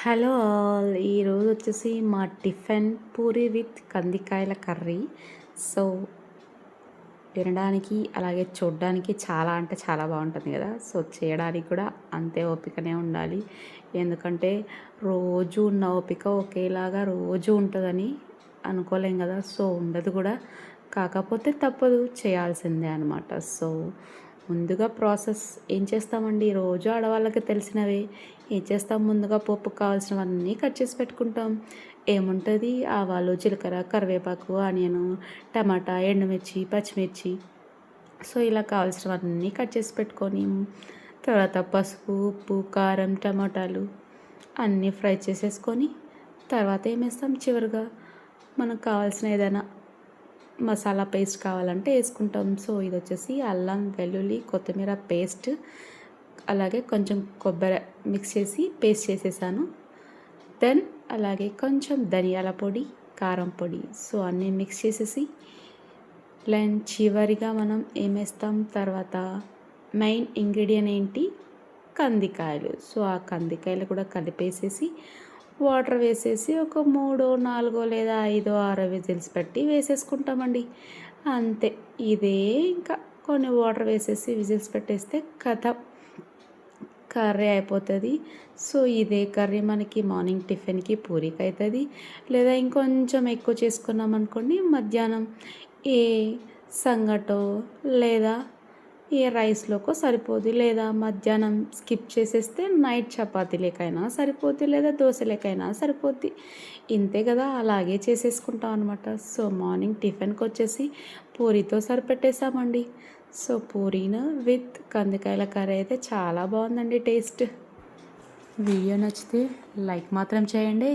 Hello all ఈరోజు వచ్చేసి మా టిఫిన్ పూరి విత్ కందికాయల కర్రీ. సో వినడానికి అలాగే చూడడానికి చాలా అంటే చాలా బాగుంటుంది కదా. సో చేయడానికి కూడా అంతే ఓపికనే ఉండాలి. ఎందుకంటే రోజు ఉన్న ఓపిక ఒకేలాగా రోజు ఉంటుందని అనుకోలేం కదా. సో ఉండదు కూడా, కాకపోతే తప్పదు, చేయాల్సిందే అనమాట. సో ముందుగా ప్రాసెస్ ఏం చేస్తామండి, రోజు ఆడవాళ్ళకి తెలిసినవే. ఏం చేస్తాం, ముందుగా పప్పుకు కావాల్సినవన్నీ కట్ చేసి పెట్టుకుంటాం. ఏముంటుంది, ఆవాలు, జీలకర్ర, కరివేపాకు, ఆనియను, టమాటా, ఎండుమిర్చి, పచ్చిమిర్చి. సో ఇలా కావాల్సినవన్నీ కట్ చేసి పెట్టుకొని తర్వాత పసుపు, ఉప్పు, కారం, టమాటాలు అన్నీ ఫ్రై చేసేసుకొని తర్వాత ఏమేస్తాం, చివరిగా మనకు కావాల్సిన ఏదైనా మసాలా పేస్ట్ కావాలంటే వేసుకుంటాం. సో ఇది వచ్చేసి అల్లం వెల్లుల్లి కొత్తిమీర పేస్ట్, అలాగే కొంచెం కొబ్బరి మిక్స్ చేసి పేస్ట్ చేసేసాను. దెన్ అలాగే కొంచెం ధనియాల పొడి, కారం పొడి, సో అన్నీ మిక్స్ చేసేసి చివరిగా మనం ఏమేస్తాం, తర్వాత మెయిన్ ఇంగ్రీడియంట్ ఏంటి, కందికాయలు. సో ఆ కందికాయలు కూడా కలిపేసేసి వాటర్ వేసేసి ఒక 3, 4 లేదా 5, 6 విజిల్స్ పెట్టి వేసేసుకుంటామండి. అంతే, ఇదే ఇంకా కొన్ని వాటర్ వేసేసి విజిల్స్ పెట్టేస్తే కథ కర్రీ అయిపోతుంది. సో ఇదే కర్రీ మనకి మార్నింగ్ టిఫిన్కి పూరీకి అవుతుంది, లేదా ఇంకొంచెం ఎక్కువ చేసుకున్నాం అనుకోండి మధ్యాహ్నం ఏ సంగటో లేదా ఏ రైస్లోకో సరిపోద్ది, లేదా మధ్యాహ్నం స్కిప్ చేసేస్తే నైట్ చపాతీలకైనా సరిపోద్ది, లేదా దోశలకైనా సరిపోద్ది. ఇంతే కదా, అలాగే చేసేసుకుంటాం అనమాట. సో మార్నింగ్ టిఫిన్కి వచ్చేసి పూరీతో సరిపెట్టేసామండి. సో పూరీను విత్ కందికాయల కర్రీ అయితే చాలా బాగుందండి టేస్ట్. వీడియో నచ్చితే లైక్ మాత్రం చేయండి.